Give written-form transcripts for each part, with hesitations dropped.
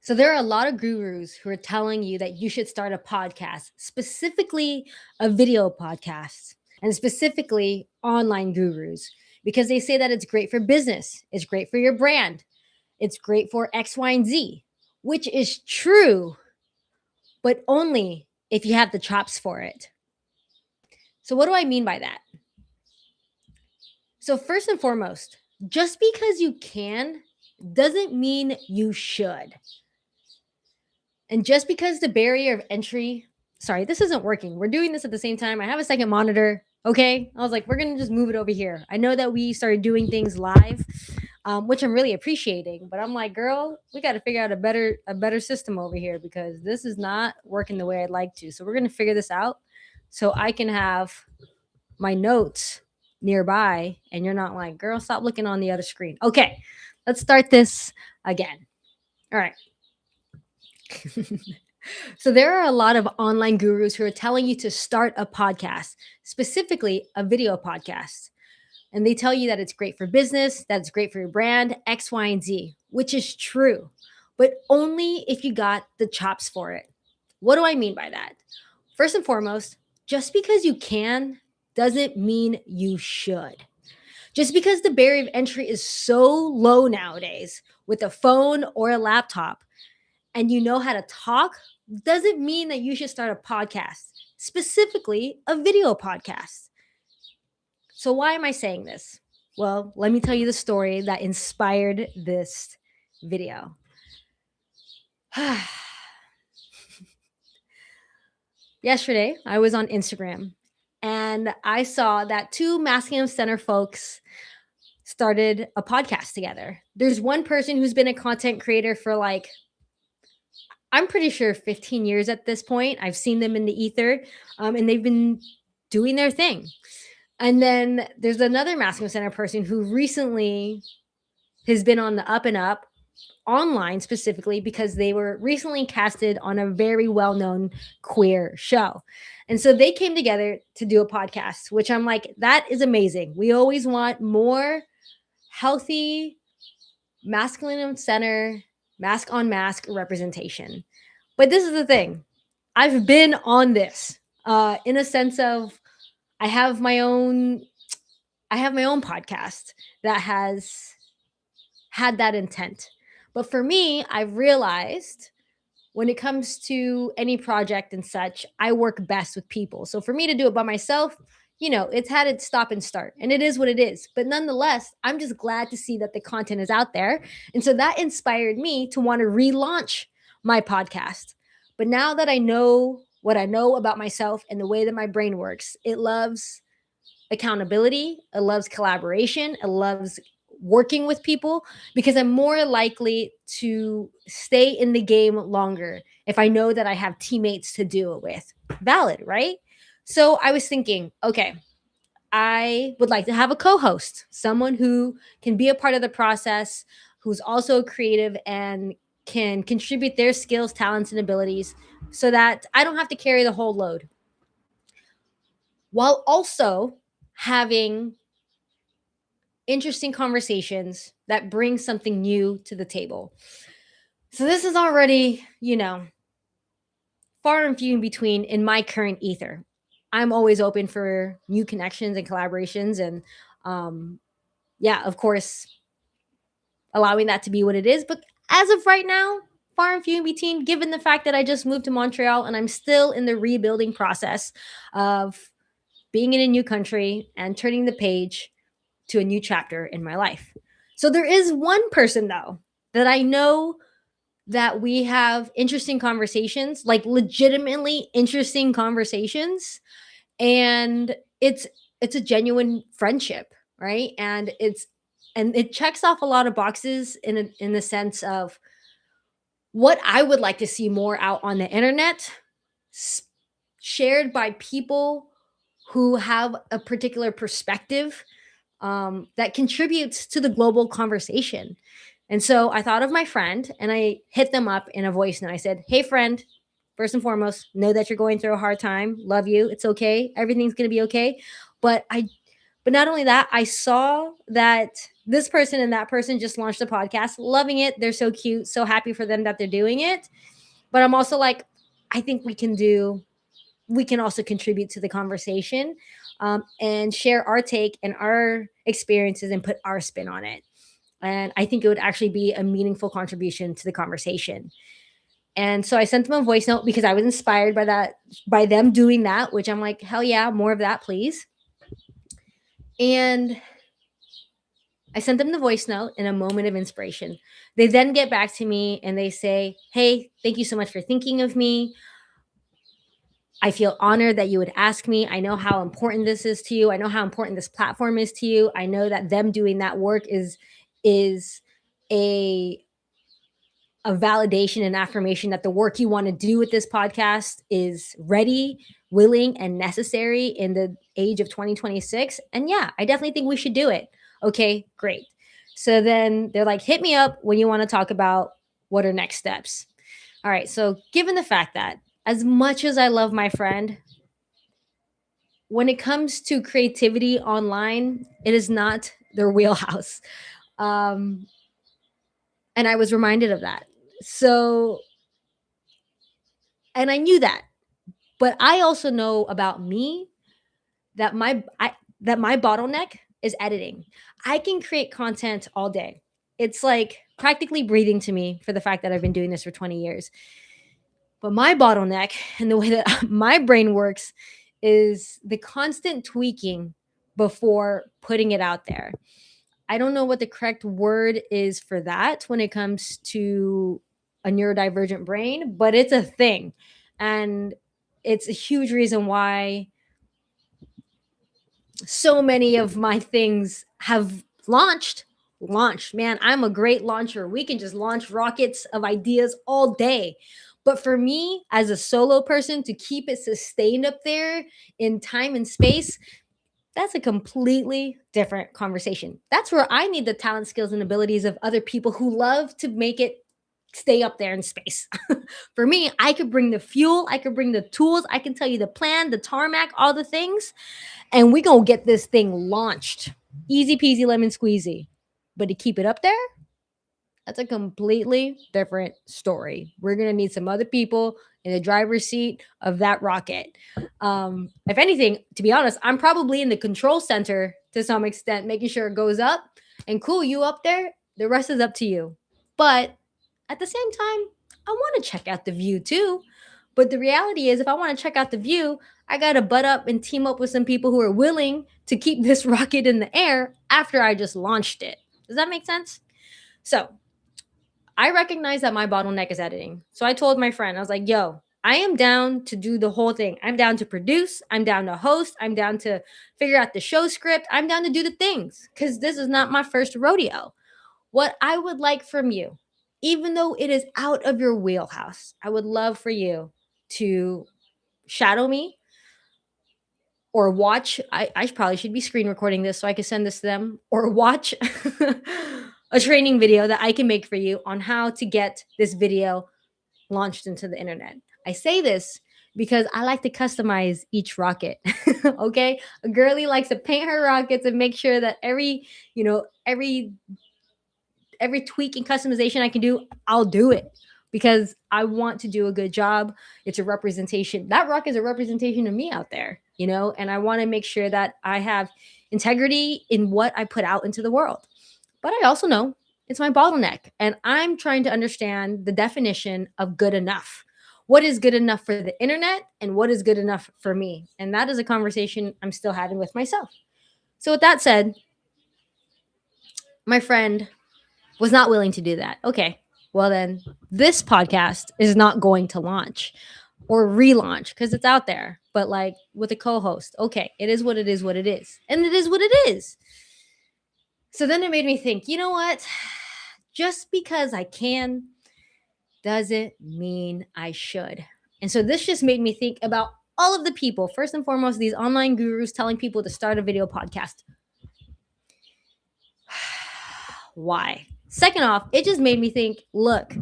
So there are a lot of gurus who are telling you that you should start a podcast, specifically a video podcast, and specifically online gurus, because they say that it's great for business, it's great for your brand, it's great for X, Y, and Z, which is true, but only if you have the chops for it. So what do I mean by that? So first and foremost, just because you can doesn't mean you should. And just because the barrier of entry, sorry, this isn't working. We're doing this at the same time. I have a second monitor. Okay. I was like, we're going to just move it over here. I know that we started doing things live, which I'm really appreciating, but I'm like, girl, we got to figure out a better system over here because this is not working the way I'd like to. So we're going to figure this out so I can have my notes nearby and you're not like, girl, stop looking on the other screen. Okay. Let's start this again. All right. So there are a lot of online gurus who are telling you to start a podcast, specifically a video podcast. And they tell you that it's great for business, that it's great for your brand, X, Y, and Z, which is true, but only if you got the chops for it. What do I mean by that? First and foremost, just because you can doesn't mean you should. Just because the barrier of entry is so low nowadays with a phone or a laptop, and you know how to talk doesn't mean that you should start a podcast, specifically a video podcast. So, why am I saying this? Well, let me tell you the story that inspired this video. Yesterday, I was on Instagram and I saw that two Masc-on-Masc folks started a podcast together. There's one person who's been a content creator for like I'm pretty sure 15 years at this point. I've seen them in the ether, and they've been doing their thing. And then there's another Masculine Center person who recently has been on the up and up online specifically because they were recently casted on a very well-known queer show. And so they came together to do a podcast, which I'm like, that is amazing. We always want more healthy masculine center Masc-on-Masc representation. But this is the thing. I've been on this in a sense of I have my own podcast that has had that intent. But for me, I've realized when it comes to any project and such, I work best with people. So for me to do it by myself, it's had its stop and start, and it is what it is. But nonetheless, I'm just glad to see that the content is out there. And so that inspired me to want to relaunch my podcast. But now that I know what I know about myself and the way that my brain works, it loves accountability, it loves collaboration, it loves working with people because I'm more likely to stay in the game longer if I know that I have teammates to do it with. Valid, right? So I was thinking, okay, I would like to have a co-host, someone who can be a part of the process, who's also creative and can contribute their skills, talents, and abilities so that I don't have to carry the whole load, while also having interesting conversations that bring something new to the table. So this is already, far and few in between in my current ether. I'm always open for new connections and collaborations and of course, allowing that to be what it is. But as of right now, far and few in between, given the fact that I just moved to Montreal and I'm still in the rebuilding process of being in a new country and turning the page to a new chapter in my life. So there is one person though that I know that we have interesting conversations, like legitimately interesting conversations, and it's a genuine friendship, right? And it checks off a lot of boxes in the sense of what I would like to see more out on the internet, shared by people who have a particular perspective that contributes to the global conversation. And so I thought of my friend and I hit them up in a voice and I said, hey, friend, first and foremost, know that you're going through a hard time. Love you. It's okay. Everything's going to be okay. But not only that, I saw that this person and that person just launched a podcast, loving it. They're so cute, so happy for them that they're doing it. But I'm also like, I think we can also contribute to the conversation, and share our take and our experiences and put our spin on it. And I think it would actually be a meaningful contribution to the conversation. And so I sent them a voice note because I was inspired by that, by them doing that, which I'm like, hell yeah, more of that, please. And I sent them the voice note in a moment of inspiration. They then get back to me and they say, hey, thank you so much for thinking of me. I feel honored that you would ask me. I know how important this is to you. I know how important this platform is to you. I know that them doing that work is a validation and affirmation that the work you want to do with this podcast is ready, willing, and necessary in the age of 2026. And yeah, I definitely think we should do it. Okay, great. So then they're like, hit me up when you want to talk about what are next steps. All right. So given the fact that as much as I love my friend, when it comes to creativity online, it is not their wheelhouse. Um, and I was reminded of that. So, and I knew that, but I also know about me that that my bottleneck is editing. I can create content all day. It's like practically breathing to me for the fact that I've been doing this for 20 years. But my bottleneck and the way that my brain works is the constant tweaking before putting it out there. I don't know what the correct word is for that when it comes to a neurodivergent brain, but it's a thing. And it's a huge reason why so many of my things have launched. Man, I'm a great launcher. We can just launch rockets of ideas all day. But for me, as a solo person, to keep it sustained up there in time and space, that's a completely different conversation. That's where I need the talent, skills, and abilities of other people who love to make it stay up there in space. For me, I could bring the fuel, I could bring the tools, I can tell you the plan, the tarmac, all the things, and we gonna get this thing launched. Easy peasy lemon squeezy. But to keep it up there, that's a completely different story. We're gonna need some other people in the driver's seat of that rocket. If anything, to be honest, I'm probably in the control center to some extent, making sure it goes up. And cool, you up there. The rest is up to you. But at the same time, I want to check out the view too. But the reality is, if I want to check out the view, I got to butt up and team up with some people who are willing to keep this rocket in the air after I just launched it. Does that make sense? So I recognize that my bottleneck is editing. So I told my friend, I was like, yo, I am down to do the whole thing. I'm down to produce. I'm down to host. I'm down to figure out the show script. I'm down to do the things because this is not my first rodeo. What I would like from you, even though it is out of your wheelhouse, I would love for you to shadow me or watch. I probably should be screen recording this so I can send this to them, or watch a training video that I can make for you on how to get this video launched into the internet. I say this because I like to customize each rocket. Okay. A girly likes to paint her rockets and make sure that every tweak and customization I can do, I'll do it because I want to do a good job. It's a representation. That rock is a representation of me out there, and I want to make sure that I have integrity in what I put out into the world. But I also know it's my bottleneck, and I'm trying to understand the definition of good enough. What is good enough for the internet and what is good enough for me? And that is a conversation I'm still having with myself. So with that said, my friend was not willing to do that. Okay, well then this podcast is not going to launch or relaunch because it's out there, but like with a co-host. Okay, it is what it is, what it is. And it is what it is. So then it made me think, you know what? Just because I can doesn't mean I should. And so this just made me think about all of the people, first and foremost, these online gurus telling people to start a video podcast. Why? Second off, it just made me think, look,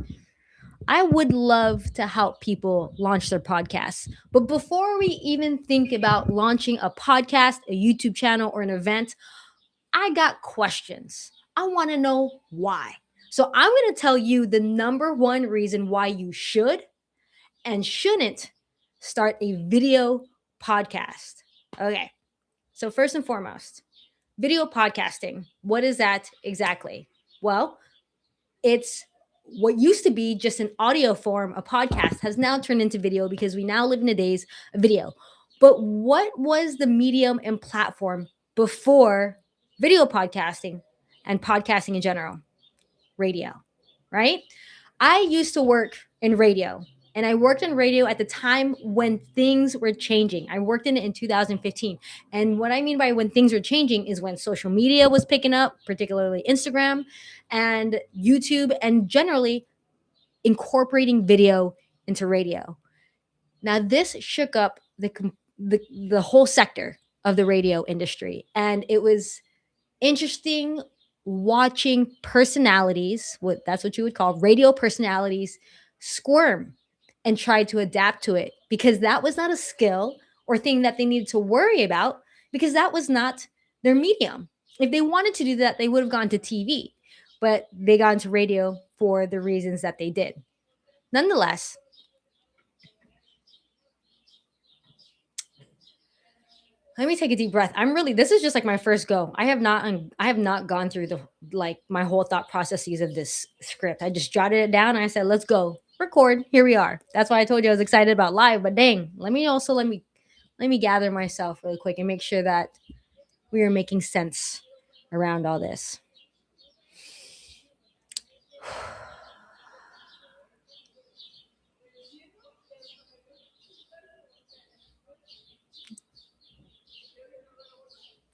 I would love to help people launch their podcasts. But before we even think about launching a podcast, a YouTube channel, or an event, I got questions. I want to know why. So I'm going to tell you the number one reason why you should and shouldn't start a video podcast. Okay. So, first and foremost, video podcasting. What is that exactly? Well, it's what used to be just an audio form, a podcast, has now turned into video because we now live in the days of video. But what was the medium and platform before video podcasting and podcasting in general? Radio, right? I used to work in radio, and I worked in radio at the time when things were changing. I worked in it in 2015. And what I mean by when things were changing is when social media was picking up, particularly Instagram and YouTube, and generally incorporating video into radio. Now, this shook up the whole sector of the radio industry, and it was interesting watching personalities, that's what you would call radio personalities, squirm and try to adapt to it, because that was not a skill or thing that they needed to worry about, because that was not their medium. If they wanted to do that, they would have gone to TV, but they got into radio for the reasons that they did. Nonetheless, let me take a deep breath. This is just like my first go. I have not gone through the like my whole thought processes of this script. I just jotted it down and I said, let's go. Record. Here we are. That's why I told you I was excited about live, but dang, let me gather myself really quick and make sure that we are making sense around all this.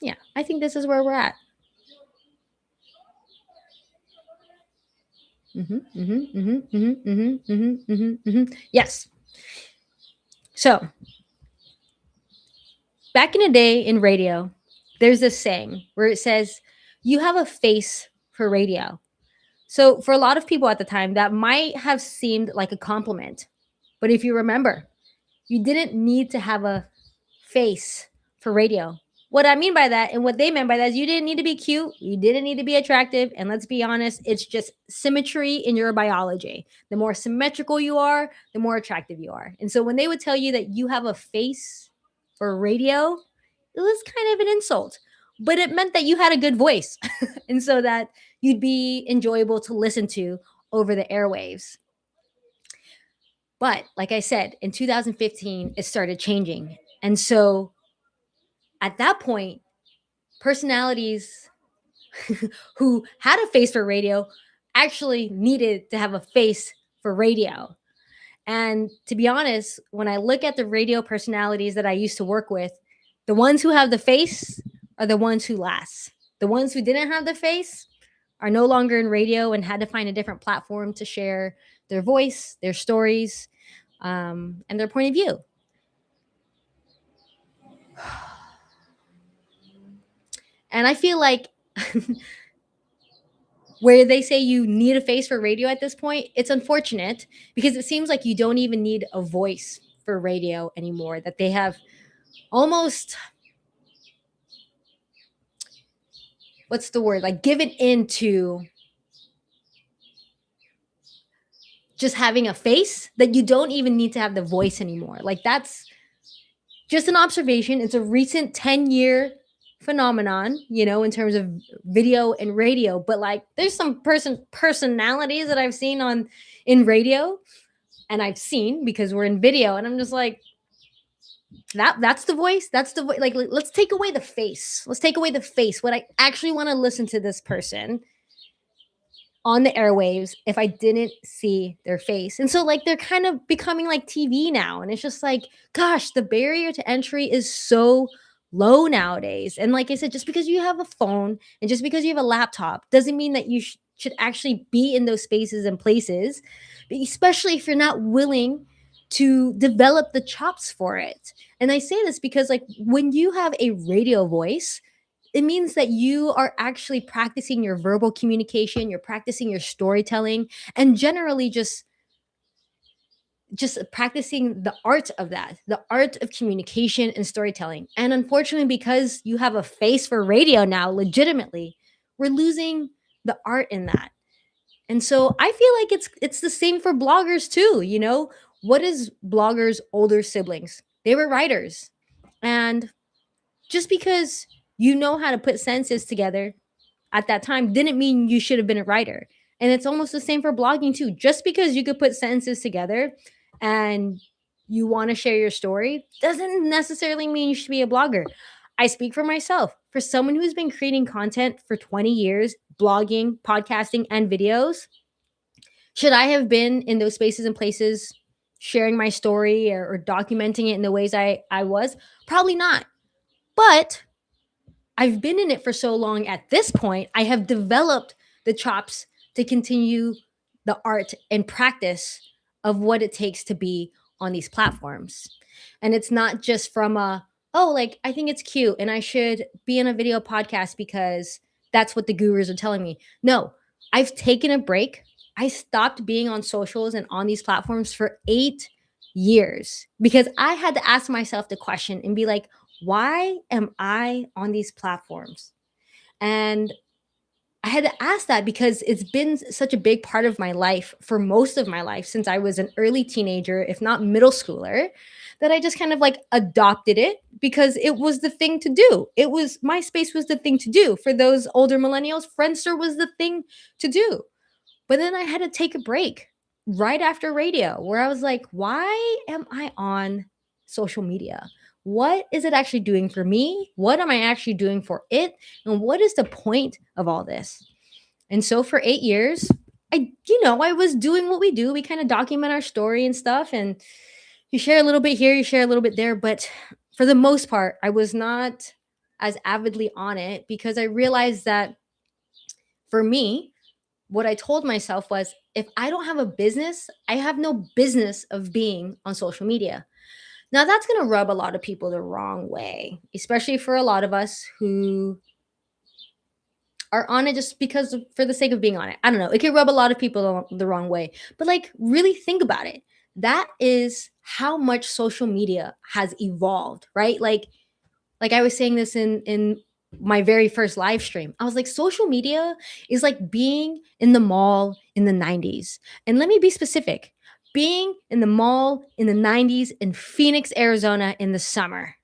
Yeah, I think this is where we're at. Yes. So, back in the day in radio, there's this saying where it says, you have a face for radio. So, for a lot of people at the time, that might have seemed like a compliment. But if you remember, you didn't need to have a face for radio. What I mean by that, and what they meant by that, is you didn't need to be cute, you didn't need to be attractive, and let's be honest, it's just symmetry in your biology. The more symmetrical you are, the more attractive you are. And so when they would tell you that you have a face for radio, it was kind of an insult, but it meant that you had a good voice, and so that you'd be enjoyable to listen to over the airwaves. But like I said, in 2015, it started changing. And so at that point, personalities who had a face for radio actually needed to have a face for radio. And to be honest, when I look at the radio personalities that I used to work with, the ones who have the face are the ones who last. The ones who didn't have the face are no longer in radio and had to find a different platform to share their voice, their stories, and their point of view. And I feel like where they say you need a face for radio at this point, it's unfortunate because it seems like you don't even need a voice for radio anymore, that they have almost, what's the word, like given into just having a face, that you don't even need to have the voice anymore. Like, that's just an observation. It's a recent 10-year phenomenon, in terms of video and radio. But like, there's some personalities that I've seen in radio, and I've seen because we're in video, and I'm just like, that's the voice. That's the voice. Like, let's take away the face. Let's take away the face. What I actually want to listen to this person on the airwaves if I didn't see their face. And so like, they're kind of becoming like TV now. And it's just like, gosh, the barrier to entry is so low nowadays. And like I said, just because you have a phone and just because you have a laptop doesn't mean that you should actually be in those spaces and places, especially if you're not willing to develop the chops for it. And I say this because like, when you have a radio voice, it means that you are actually practicing your verbal communication, you're practicing your storytelling, and generally just practicing the art of that, the art of communication and storytelling. And unfortunately, because you have a face for radio now, legitimately, we're losing the art in that. And so I feel like it's the same for bloggers too, What is bloggers' older siblings? They were writers. And just because you know how to put sentences together at that time didn't mean you should have been a writer. And it's almost the same for blogging too. Just because you could put sentences together and you want to share your story doesn't necessarily mean you should be a blogger. I speak for myself. For someone who's been creating content for 20 years, blogging, podcasting, and videos, should I have been in those spaces and places sharing my story or documenting it in the ways I was? Probably not. But I've been in it for so long at this point, I have developed the chops to continue the art and practice of what it takes to be on these platforms. And it's not just from oh, like, I think it's cute and I should be in a video podcast because that's what the gurus are telling me. No, I've taken a break. I stopped being on socials and on these platforms for 8 years because I had to ask myself the question and be like, why am I on these platforms? And I had to ask that because it's been such a big part of my life for most of my life since I was an early teenager, if not middle schooler, that I just kind of like adopted it because it was the thing to do. It was MySpace was the thing to do. For those older millennials, Friendster was the thing to do. But then I had to take a break right after radio where I was like, why am I on social media? What is it actually doing for me? What am I actually doing for it? And what is the point of all this? And so for 8 years, I was doing what we do. We kind of document our story and stuff. And you share a little bit here, you share a little bit there. But for the most part, I was not as avidly on it because I realized that for me, what I told myself was if I don't have a business, I have no business of being on social media. Now, that's going to rub a lot of people the wrong way, especially for a lot of us who are on it just because for the sake of being on it. I don't know. It can rub a lot of people the wrong way, but like really think about it. That is how much social media has evolved, right? Like I was saying this in my very first live stream. I was like, social media is like being in the mall in the 90s. And let me be specific. Being in the mall in the 90s in Phoenix, Arizona in the summer.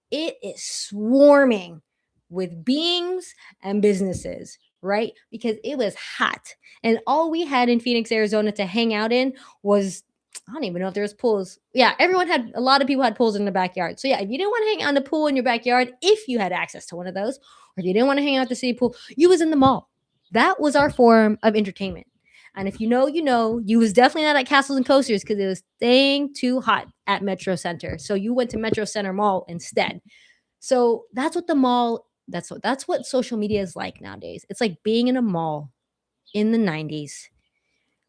It is swarming with beings and businesses, right? Because it was hot. And all we had in Phoenix, Arizona to hang out in was I don't even know if there was pools. Yeah, a lot of people had pools in the backyard. So yeah, if you didn't want to hang out in the pool in your backyard, if you had access to one of those, or if you didn't want to hang out at the city pool, you was in the mall. That was our form of entertainment. And if you know, you was definitely not at Castles and Coasters because it was dang too hot at Metro Center. So you went to Metro Center Mall instead. So that's what social media is like nowadays. It's like being in a mall in the 90s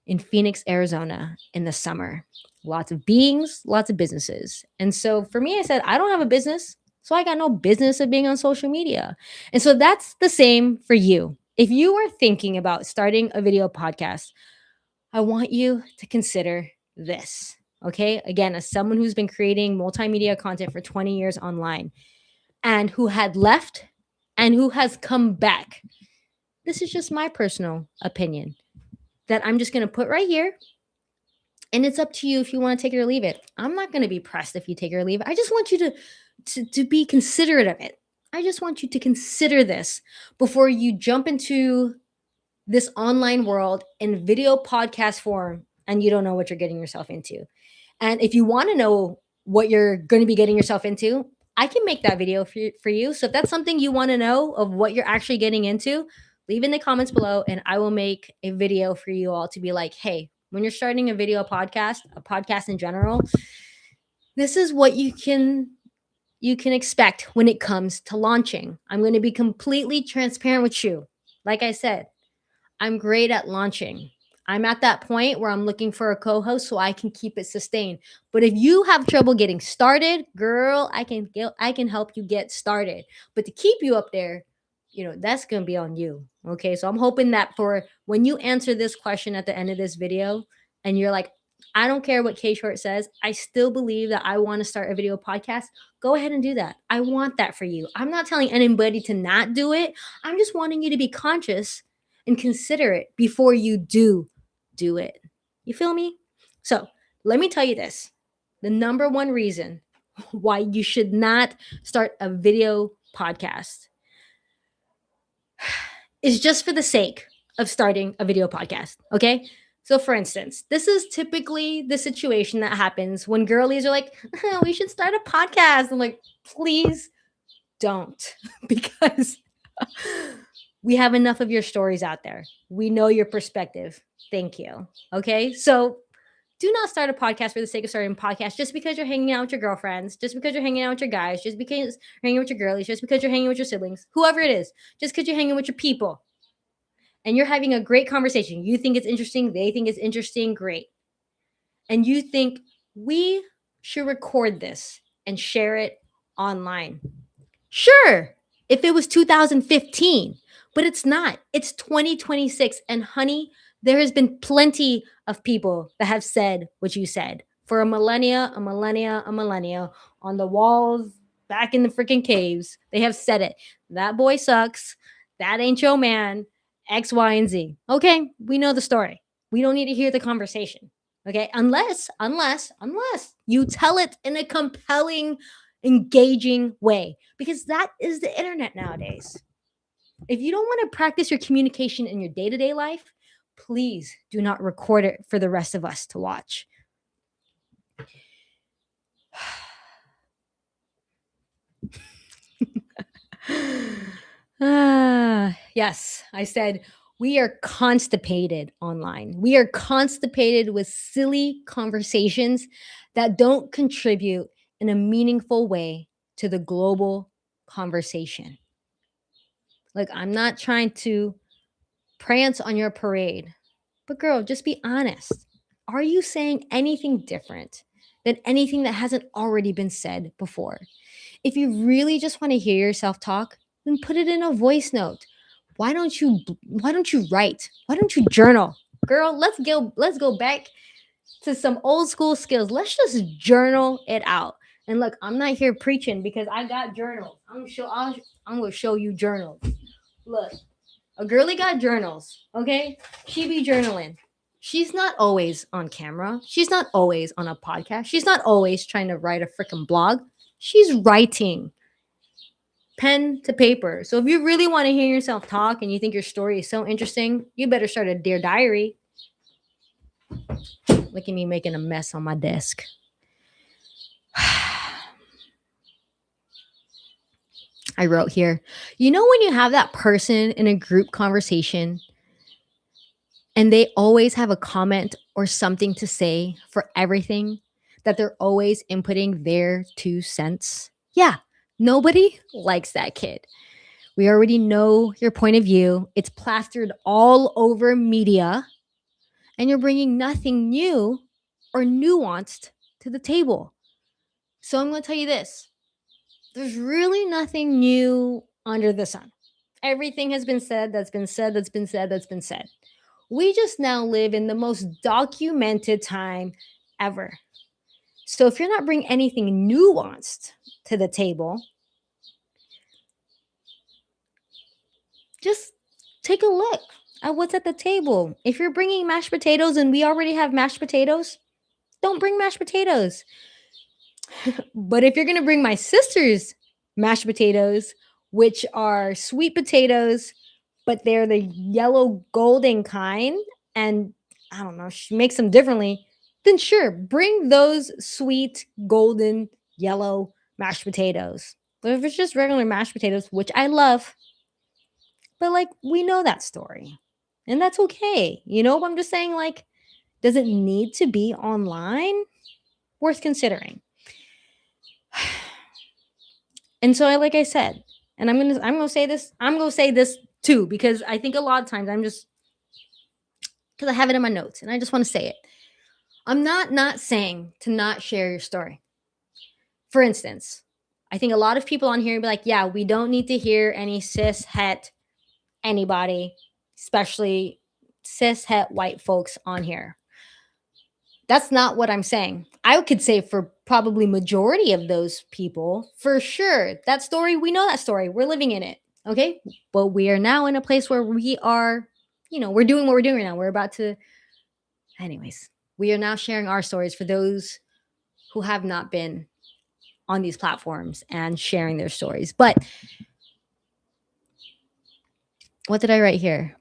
in Phoenix, Arizona in the summer. Lots of beings, lots of businesses. And so for me, I said, I don't have a business. So I got no business of being on social media. And so that's the same for you. If you are thinking about starting a video podcast, I want you to consider this. Okay. Again, as someone who's been creating multimedia content for 20 years online and who had left and who has come back, this is just my personal opinion that I'm just going to put right here. And it's up to you if you want to take it or leave it. I'm not going to be pressed if you take it or leave it. I just want you to be considerate of it. I just want you to consider this before you jump into this online world in video podcast form and you don't know what you're getting yourself into. And if you want to know what you're going to be getting yourself into, I can make that video for you. So if that's something you want to know of what you're actually getting into, leave in the comments below and I will make a video for you all to be like, hey, when you're starting a a podcast in general, this is what you can expect when it comes to launching. I'm going to be completely transparent with you. Like I said, I'm great at launching. I'm at that point where I'm looking for a co-host so I can keep it sustained. But if you have trouble getting started, girl, I can help you get started. But to keep you up there, that's going to be on you. Okay? So I'm hoping that for when you answer this question at the end of this video and you're like, I don't care what K Short says, I still believe that I want to start a video podcast, go ahead and do that. I want that for you. I'm not telling anybody to not do it. I'm just wanting you to be conscious and consider it before you do it. You feel me? So let me tell you this. The number one reason why you should not start a video podcast is just for the sake of starting a video podcast. Okay. So, for instance, this is typically the situation that happens when girlies are like, we should start a podcast. I'm like, please don't, because we have enough of your stories out there. We know your perspective. Thank you. Okay. So, do not start a podcast for the sake of starting a podcast just because you're hanging out with your girlfriends, just because you're hanging out with your guys, just because you're hanging with your girlies, just because you're hanging with your siblings, whoever it is, just because you're hanging with your people and you're having a great conversation. You think it's interesting, they think it's interesting, great. And you think we should record this and share it online. Sure, if it was 2015, but it's not. It's 2026. And honey, there has been plenty of people that have said what you said for a millennia on the walls, back in the freaking caves. They have said it. That boy sucks. That ain't your man. X, Y, and Z. Okay, we know the story. We don't need to hear the conversation. Okay, unless you tell it in a compelling, engaging way, because that is the internet nowadays. If you don't want to practice your communication in your day-to-day life, please do not record it for the rest of us to watch. Yes, I said we are constipated online. We are constipated with silly conversations that don't contribute in a meaningful way to the global conversation. Like, I'm not trying to prance on your parade, but girl, just be honest. Are you saying anything different than anything that hasn't already been said before? If you really just want to hear yourself talk, then put it in a voice note. Why don't you write? Why don't you journal? Girl, let's go back to some old school skills. Let's just journal it out. And look, I'm not here preaching because I got journals. I'm gonna show you journals. Look, a girly got journals. Okay, she be journaling. She's not always on camera. She's not always on a podcast. She's not always trying to write a freaking blog. She's writing pen to paper. So if you really want to hear yourself talk and you think your story is so interesting, you better start a Dear Diary. Look at me making a mess on my desk. I wrote here, you know, when you have that person in a group conversation and they always have a comment or something to say for everything, that they're always inputting their 2 cents. Yeah, nobody likes that kid. We already know your point of view. It's plastered all over media, and you're bringing nothing new or nuanced to the table. So I'm going to tell you this. There's really nothing new under the sun. Everything has been said, that's been said, that's been said, that's been said. We just now live in the most documented time ever. So if you're not bringing anything nuanced to the table, just take a look at what's at the table. If you're bringing mashed potatoes and we already have mashed potatoes, don't bring mashed potatoes. But if you're going to bring my sister's mashed potatoes, which are sweet potatoes, but they're the yellow golden kind, and I don't know, she makes them differently, then sure, bring those sweet golden yellow mashed potatoes. But if it's just regular mashed potatoes, which I love, but like we know that story, and that's okay. You know, I'm just saying, like, does it need to be online? Worth considering. And so, like I said, and I'm gonna say this too, because I think a lot of times because I have it in my notes and I just want to say it. I'm not saying to not share your story. For instance, I think a lot of people on here be like, yeah, we don't need to hear any cis het anybody, especially cis het white folks on here. That's not what I'm saying. I could say for probably majority of those people, for sure, that story, we know that story. We're living in it. Okay. But we are now in a place where we are we're doing what we're doing right now. We're about to, anyways, we are now sharing our stories for those who have not been on these platforms and sharing their stories. But what did I write here?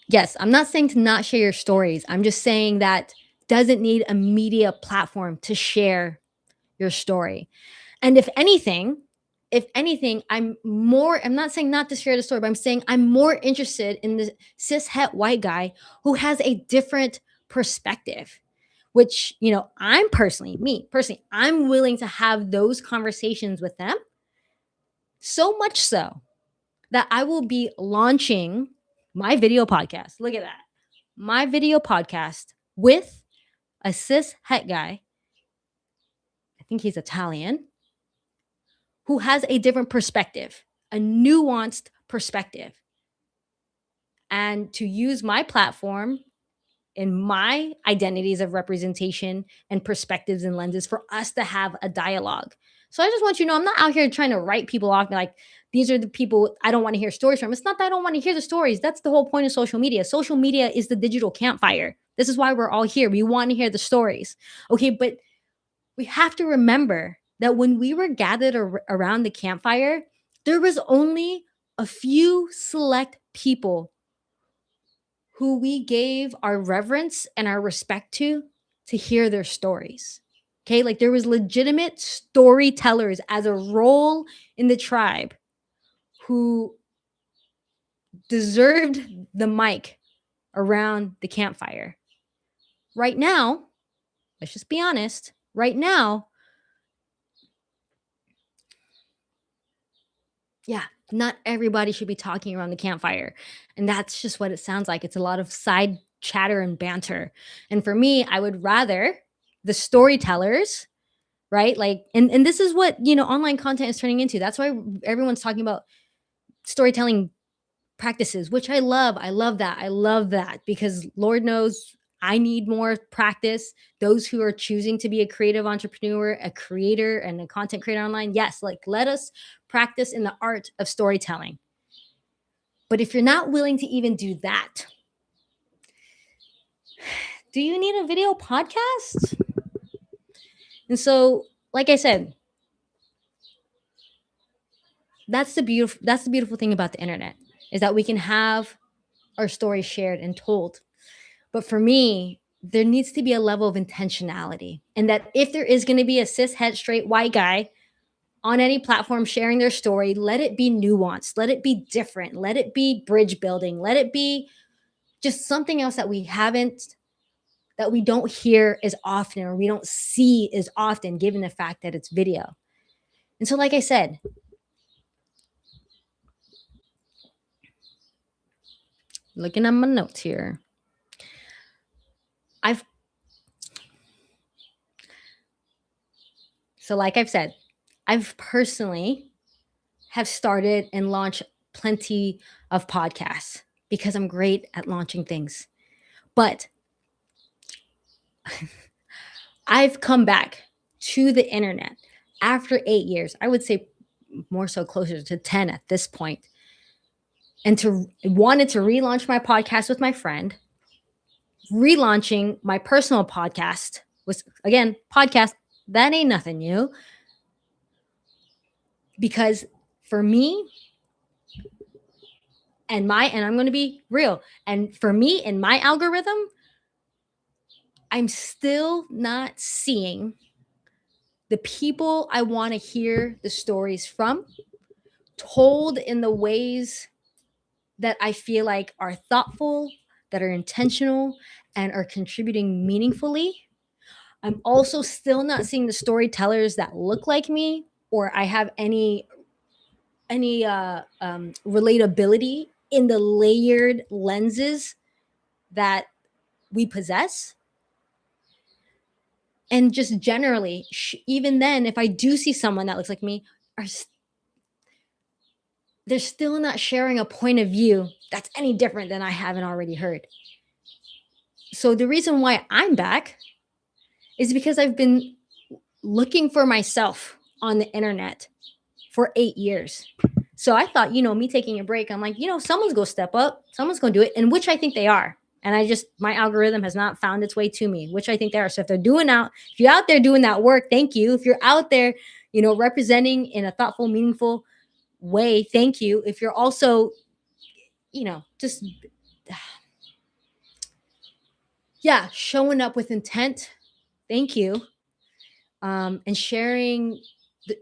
Yes, I'm not saying to not share your stories. I'm just saying that doesn't need a media platform to share your story. And if anything, I'm not saying not to share the story, but I'm saying I'm more interested in the cis het white guy who has a different perspective, which, me personally, I'm willing to have those conversations with them. So much so that I will be launching my video podcast. Look at that. My video podcast with a cis het guy. I think he's Italian, who has a different perspective, a nuanced perspective. And to use my platform in my identities of representation and perspectives and lenses for us to have a dialogue. So I just want you to know I'm not out here trying to write people off like, these are the people I don't want to hear stories from. It's not that I don't want to hear the stories. That's the whole point of social media. Social media is the digital campfire. This is why we're all here. We want to hear the stories. Okay, but we have to remember that when we were gathered around the campfire, there was only a few select people who we gave our reverence and our respect to hear their stories. Okay, like there was legitimate storytellers as a role in the tribe who deserved the mic around the campfire. Right now, let's just be honest, right now, yeah, not everybody should be talking around the campfire. And that's just what it sounds like. It's a lot of side chatter and banter. And for me, I would rather the storytellers, right? Like, and this is what, online content is turning into. That's why everyone's talking about storytelling practices, which I love. I love that. I love that because Lord knows I need more practice. Those who are choosing to be a creative entrepreneur, a creator, and a content creator online, yes, like let us practice in the art of storytelling. But if you're not willing to even do that, do you need a video podcast? And so, like I said, that's the beautiful thing about the internet is that we can have our stories shared and told. But for me, there needs to be a level of intentionality. And that if there is going to be a cis het straight white guy on any platform sharing their story, let it be nuanced, let it be different, let it be bridge building, let it be just something else that we don't hear as often or we don't see as often given the fact that it's video. And so, like I said, looking at my notes here, like I've said, I've personally have started and launched plenty of podcasts because I'm great at launching things. But I've come back to the internet after 8 years. I would say more so closer to 10 at this point. And wanted to relaunch my podcast with my friend. Relaunching my personal podcast was, again, podcast, that ain't nothing new. Because for me, and I'm going to be real, and for me and my algorithm, I'm still not seeing the people I want to hear the stories from told in the ways that I feel like are thoughtful, that are intentional, and are contributing meaningfully. I'm also still not seeing the storytellers that look like me or I have any relatability in the layered lenses that we possess. And just generally, even then, if I do see someone that looks like me, they're still not sharing a point of view that's any different than I haven't already heard. So the reason why I'm back is because I've been looking for myself on the internet for 8 years. So I thought, me taking a break, I'm like, someone's going to step up, someone's going to do it, and which I think they are. And my algorithm has not found its way to me, which I think they are. So if if you're out there doing that work, thank you. If you're out there, representing in a thoughtful, meaningful way, thank you. If you're also, just, yeah, showing up with intent, thank you. And sharing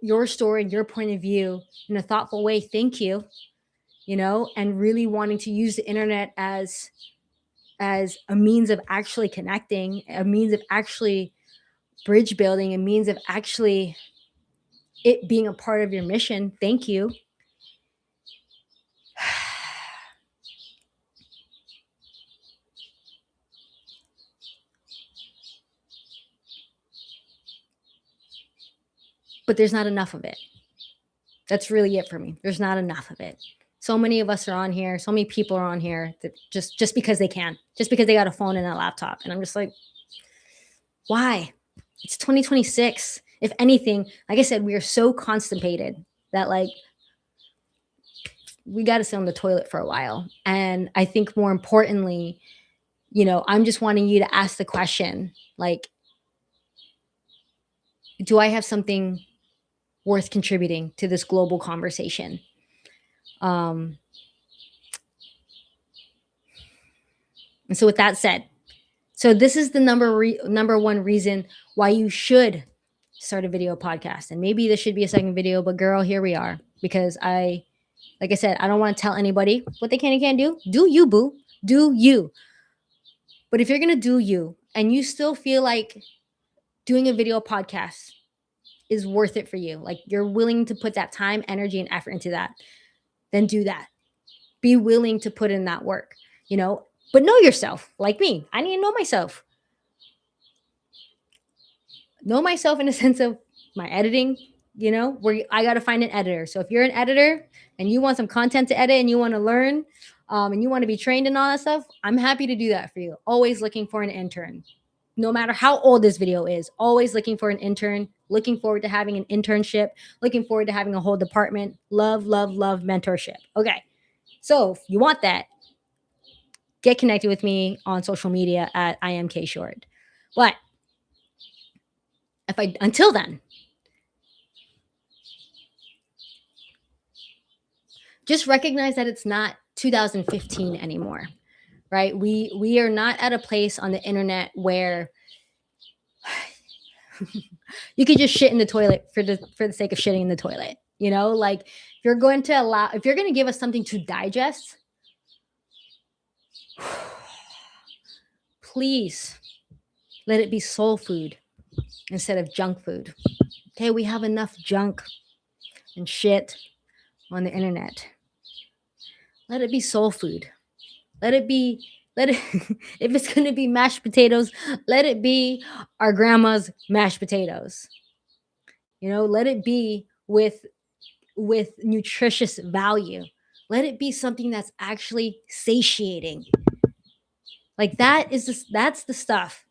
your story and your point of view in a thoughtful way, thank you. And really wanting to use the internet as a means of actually connecting, a means of actually bridge building, a means of actually it being a part of your mission. Thank you. But there's not enough of it. That's really it for me. There's not enough of it. So many of us are on here. So many people are on here that just because they can, just because they got a phone and a laptop. And I'm just like, why? It's 2026. If anything, like I said, we are so constipated that like we got to sit on the toilet for a while. And I think more importantly, I'm just wanting you to ask the question, like, do I have something worth contributing to this global conversation? And so with that said, so this is the number one reason why you should start a video podcast. And maybe this should be a second video, but girl, here we are. Because like I said, I don't want to tell anybody what they can and can't do. Do you, boo. Do you. But if you're going to do you and you still feel like doing a video podcast is worth it for you, like you're willing to put that time, energy, and effort into that, then do that. Be willing to put in that work, but know yourself. Like me, I need to know myself. Know myself in a sense of my editing, where I got to find an editor. So if you're an editor and you want some content to edit and you want to learn and you want to be trained in all that stuff, I'm happy to do that for you. Always looking for an intern. No matter how old this video is, always looking for an intern, looking forward to having an internship, looking forward to having a whole department. Love, love, love mentorship. Okay. So if you want that, get connected with me on social media at IamKShort. But until then, just recognize that it's not 2015 anymore, right? We are not at a place on the internet where you could just shit in the toilet for the sake of shitting in the toilet. Like if you're going to give us something to digest, please let it be soul food instead of junk food. Okay, we have enough junk and shit on the internet. Let it be soul food. Let it if it's going to be mashed potatoes, let it be our grandma's mashed potatoes. Let it be with nutritious value. Let it be something that's actually satiating. Like that's the stuff.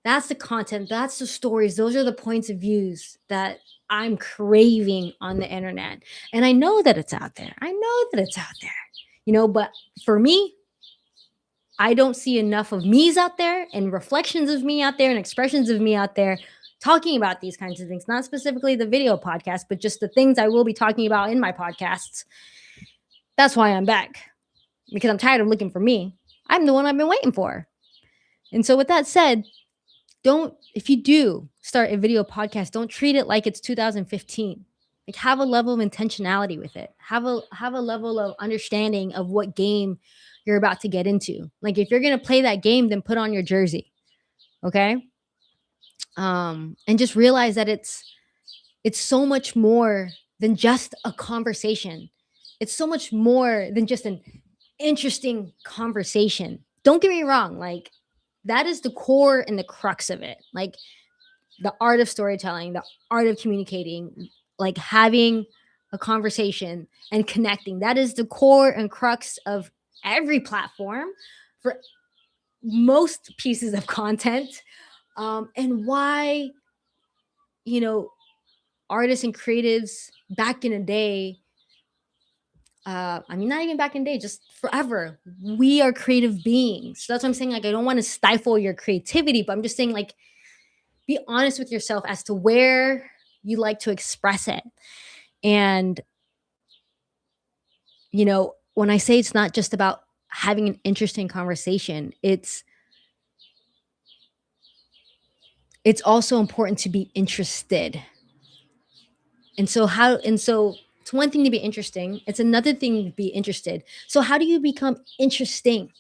That's the content. That's the stories. Those are the points of views that I'm craving on the internet. And I know that it's out there. But for me, I don't see enough of me's out there and reflections of me out there and expressions of me out there talking about these kinds of things, not specifically the video podcast, but just the things I will be talking about in my podcasts. That's why I'm back, because I'm tired of looking for me. I'm the one I've been waiting for. And so with that said, if you do start a video podcast, don't treat it like it's 2015. Like have a level of intentionality with it. Have a level of understanding of what game you're about to get into. Like if you're going to play that game, then put on your jersey. Okay? And just realize that it's so much more than just a conversation. It's so much more than just an interesting conversation. Don't get me wrong, like that is the core and the crux of it. Like the art of storytelling, the art of communicating, like having a conversation and connecting. That is the core and crux of every platform for most pieces of content. And why, artists and creatives back in the day not even back in the day, just forever. We are creative beings. So that's what I'm saying. Like, I don't want to stifle your creativity, but I'm just saying, like, be honest with yourself as to where you like to express it. And, when I say it's not just about having an interesting conversation, it's also important to be interested. And so it's one thing to be interesting, it's another thing to be interested. So how do you become interesting?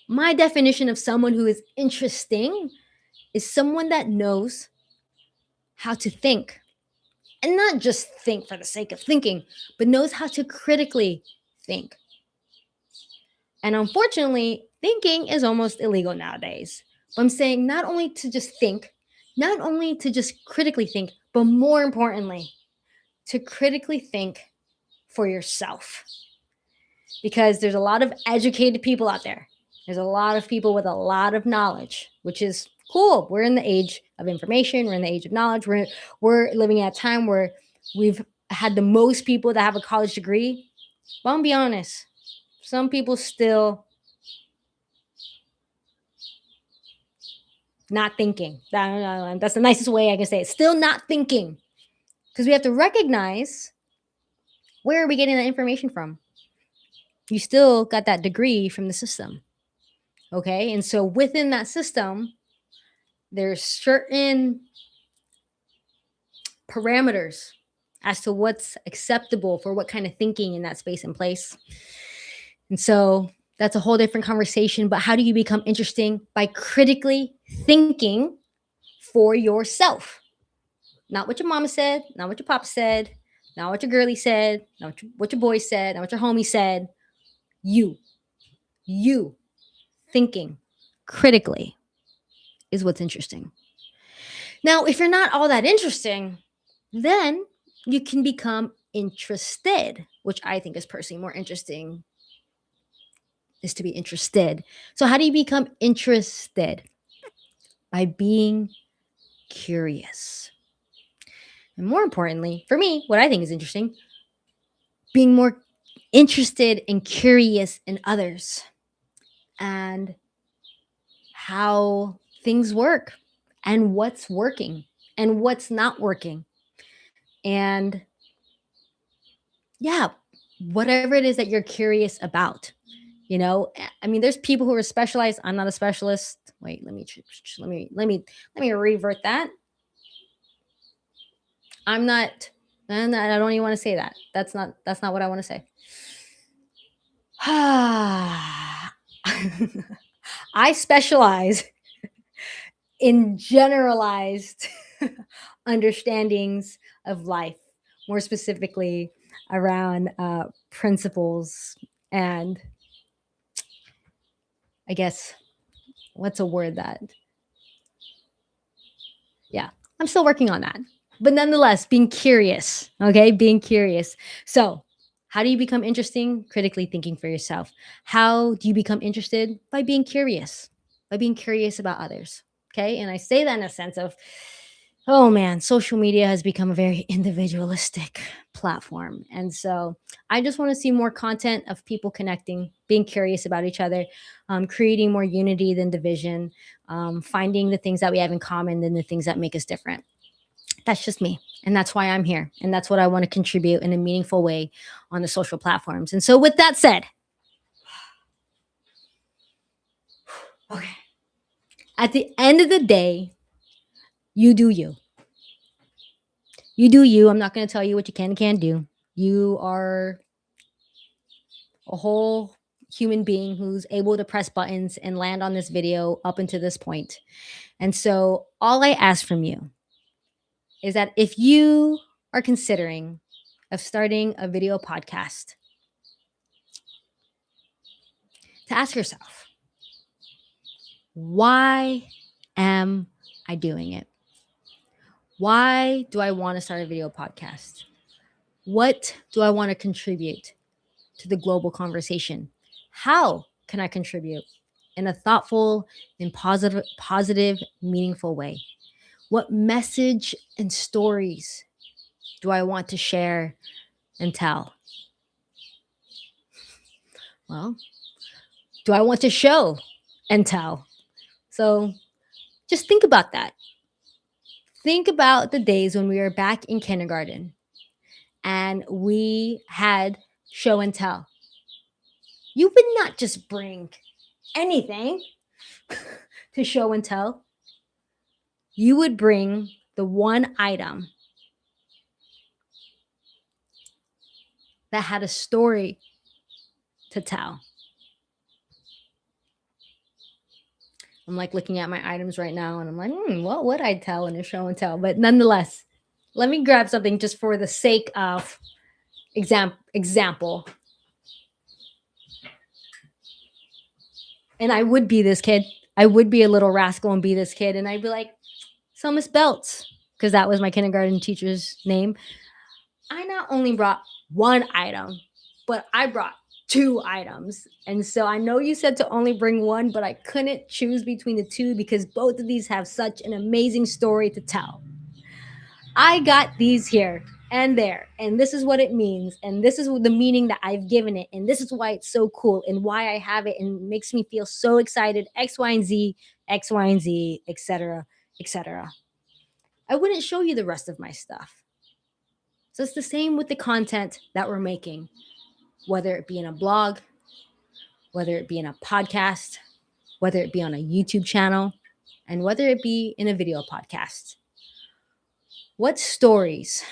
My definition of someone who is interesting is someone that knows how to think, and not just think for the sake of thinking, but knows how to critically think. And unfortunately, thinking is almost illegal nowadays. But I'm saying not only to just think, not only to just critically think, but more importantly, to critically think for yourself. Because there's a lot of educated people out there. There's a lot of people with a lot of knowledge, which is cool. We're in the age of information. We're in the age of knowledge. We're living at a time where we've had the most people that have a college degree. But I'll be honest, some people still not thinking. That's the nicest way I can say it. Still not thinking. Because we have to recognize, where are we getting that information from? You still got that degree from the system. Okay. And so within that system, there's certain parameters as to what's acceptable for what kind of thinking in that space and place. And so that's a whole different conversation. But how do you become interesting? By critically thinking for yourself. Not what your mama said, not what your papa said, not what your girlie said, not what your boy said, not what your homie said. You thinking critically is what's interesting. Now, if you're not all that interesting, then you can become interested, which I think is personally more interesting, is to be interested. So how do you become interested? By being curious. And more importantly, for me, what I think is interesting, being more interested and curious in others and how things work and what's working and what's not working. And yeah, whatever it is that you're curious about. There's people who are specialized. I'm not a specialist. Wait, let me revert that. I'm not, and I don't even want to say that. That's not what I want to say. I specialize in generalized understandings of life, more specifically around principles and, I guess, what's a word that, yeah, I'm still working on that. But nonetheless, being curious, okay? Being curious. So, how do you become interesting? Critically thinking for yourself. How do you become interested? By being curious about others, okay? And I say that in a sense of, oh man, social media has become a very individualistic platform. And so I just want to see more content of people connecting, being curious about each other, creating more unity than division, finding the things that we have in common than the things that make us different. That's just me. And that's why I'm here. And that's what I want to contribute in a meaningful way on the social platforms. And so, with that said, okay, at the end of the day, you do you. You do you. I'm not going to tell you what you can and can't do. You are a whole human being who's able to press buttons and land on this video up until this point. And so, all I ask from you is that if you are considering of starting a video podcast, to ask yourself, why am I doing it? Why do I want to start a video podcast? What do I want to contribute to the global conversation? How can I contribute in a thoughtful and positive, meaningful way? What message and stories do I want to share and tell? Well, do I want to show and tell? So just think about that. Think about the days when we were back in kindergarten and we had show and tell. You would not just bring anything to show and tell. You would bring the one item that had a story to tell. I'm like looking at my items right now and I'm like, what would I tell in a show and tell? But nonetheless, let me grab something just for the sake of example. And I would be this kid. I would be a little rascal and be this kid. And I'd be like, so Miss Belts, because that was my kindergarten teacher's name. I not only brought one item, but I brought two items. And so I know you said to only bring one, but I couldn't choose between the two because both of these have such an amazing story to tell. I got these here and there, and this is what it means, and this is the meaning that I've given it, and this is why it's so cool and why I have it and makes me feel so excited, X, Y, and Z, etc., etc. I wouldn't show you the rest of my stuff. So it's the same with the content that we're making, whether it be in a blog, whether it be in a podcast, whether it be on a YouTube channel, and whether it be in a video podcast. What stories,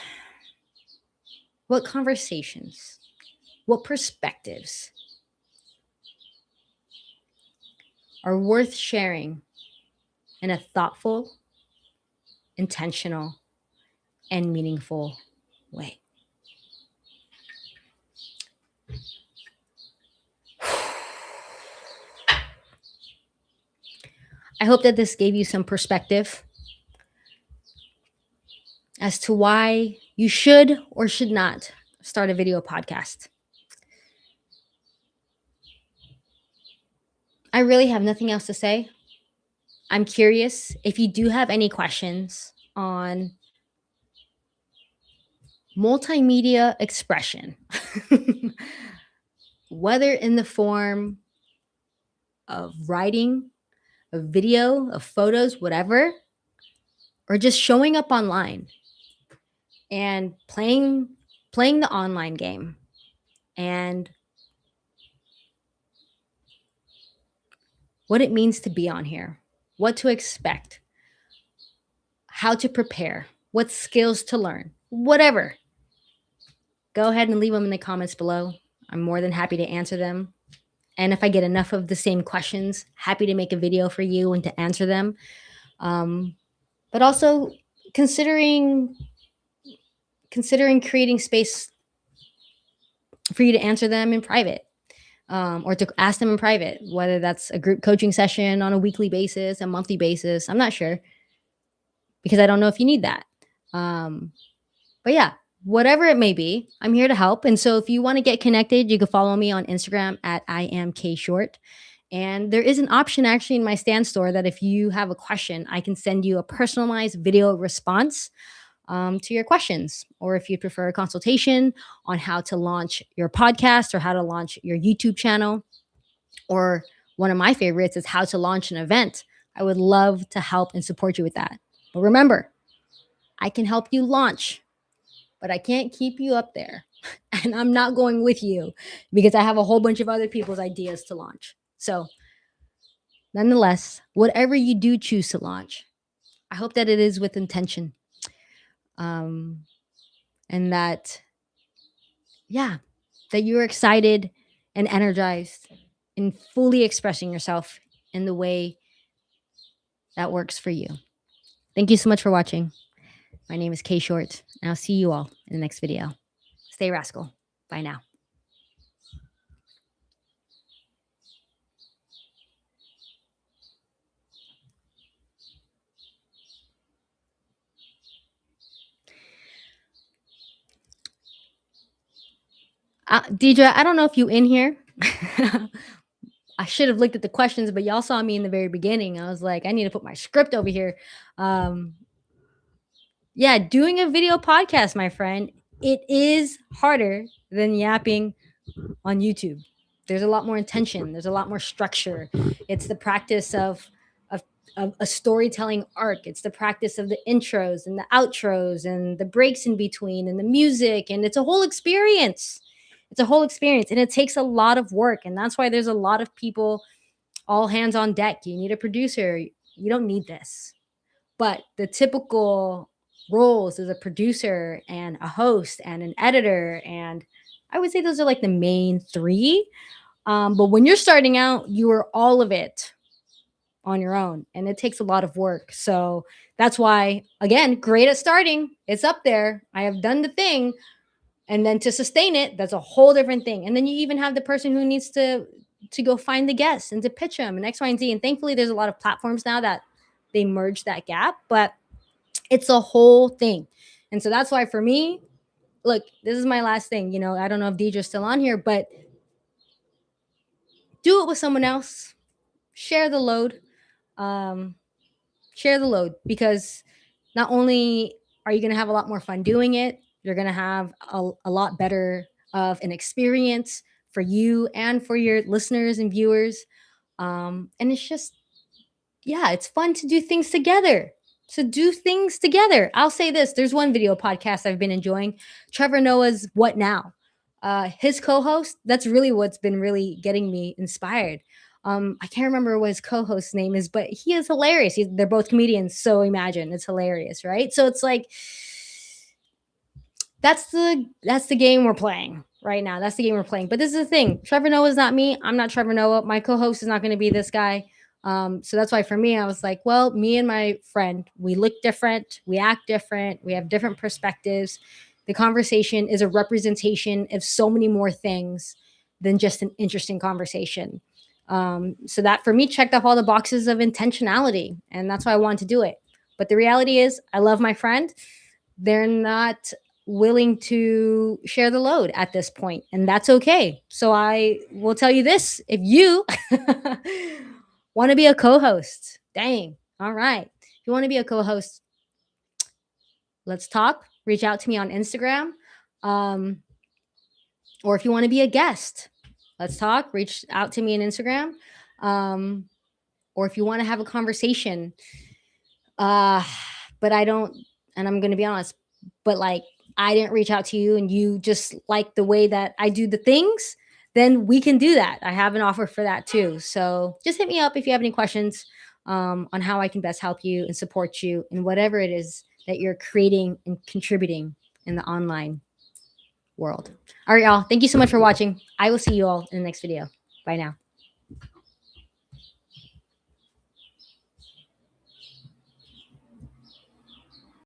what conversations, what perspectives are worth sharing in a thoughtful, intentional, and meaningful way? I hope that this gave you some perspective as to why you should or should not start a video podcast. I really have nothing else to say. I'm curious if you do have any questions on multimedia expression, whether in the form of writing, of video, of photos, whatever, or just showing up online and playing the online game and what it means to be on here, what to expect, how to prepare, what skills to learn, whatever. Go ahead and leave them in the comments below. I'm more than happy to answer them. And if I get enough of the same questions, happy to make a video for you and to answer them. But also considering creating space for you to answer them in private, or to ask them in private, whether that's a group coaching session on a weekly basis, a monthly basis. I'm not sure because I don't know if you need that. But yeah, whatever it may be, I'm here to help. And so if you want to get connected, you can follow me on Instagram at IamKShort. And there is an option actually in my Stand store that if you have a question, I can send you a personalized video response to your questions. Or if you prefer a consultation on how to launch your podcast or how to launch your YouTube channel, or one of my favorites is how to launch an event, I would love to help and support you with that. But remember, I can help you launch, but I can't keep you up there. And I'm not going with you because I have a whole bunch of other people's ideas to launch. So nonetheless, whatever you do choose to launch, I hope that it is with intention. And that, yeah, that you're excited and energized and fully expressing yourself in the way that works for you. Thank you so much for watching. My name is K Short, and I'll see you all in the next video. Stay rascal. Bye now. Deidre, I don't know if you in here. I should have looked at the questions, but y'all saw me in the very beginning. I was like, I need to put my script over here. Yeah, doing a video podcast, my friend, it is harder than yapping on YouTube. There's a lot more intention. There's a lot more structure. It's the practice of, of a storytelling arc. It's the practice of the intros and the outros and the breaks in between and the music. And it's a whole experience. It's a whole experience. And it takes a lot of work. And that's why there's a lot of people all hands on deck. You need a producer. You don't need this. But the typical roles as a producer and a host and an editor, and I would say those are like the main three. But when you're starting out, you are all of it on your own, and it takes a lot of work. So that's why, again, great at starting. It's up there. I have done the thing. And then to sustain it, that's a whole different thing. And then you even have the person who needs to go find the guests and to pitch them and X, Y, and Z. And thankfully, there's a lot of platforms now that they merge that gap, but it's a whole thing. And so that's why for me, look, this is my last thing. You know, I don't know if Deidre's still on here, but do it with someone else. Share the load. Um, Share the load, because not only are you going to have a lot more fun doing it, you're going to have a lot better of an experience for you and for your listeners and viewers. And it's just, yeah, it's fun to do things together. To do things together. I'll say this: there's one video podcast I've been enjoying, Trevor Noah's What Now. His co-host, that's really what's been really getting me inspired. I can't remember what his co-host's name is, but he is hilarious. They're both comedians, so imagine it's hilarious, right? So it's like that's the game we're playing right now. That's the game we're playing. But this is the thing: Trevor Noah is not me. I'm not Trevor Noah. My co-host is not going to be this guy. So that's why for me, I was like, well, me and my friend, we look different, we act different, we have different perspectives. The conversation is a representation of so many more things than just an interesting conversation. So that for me checked off all the boxes of intentionality, and that's why I wanted to do it. But the reality is, I love my friend. They're not willing to share the load at this point, and that's okay. So I will tell you this: if you want to be a co-host, dang, all right. If you want to be a co-host, let's talk. Reach out to me on Instagram. Or if you want to be a guest, let's talk. Reach out to me on Instagram. Or if you want to have a conversation, but I don't, and I'm going to be honest, but like I didn't reach out to you and you just like the way that I do the things, then we can do that. I have an offer for that too. So just hit me up if you have any questions on how I can best help you and support you in whatever it is that you're creating and contributing in the online world. All right, y'all. Thank you so much for watching. I will see you all in the next video. Bye now.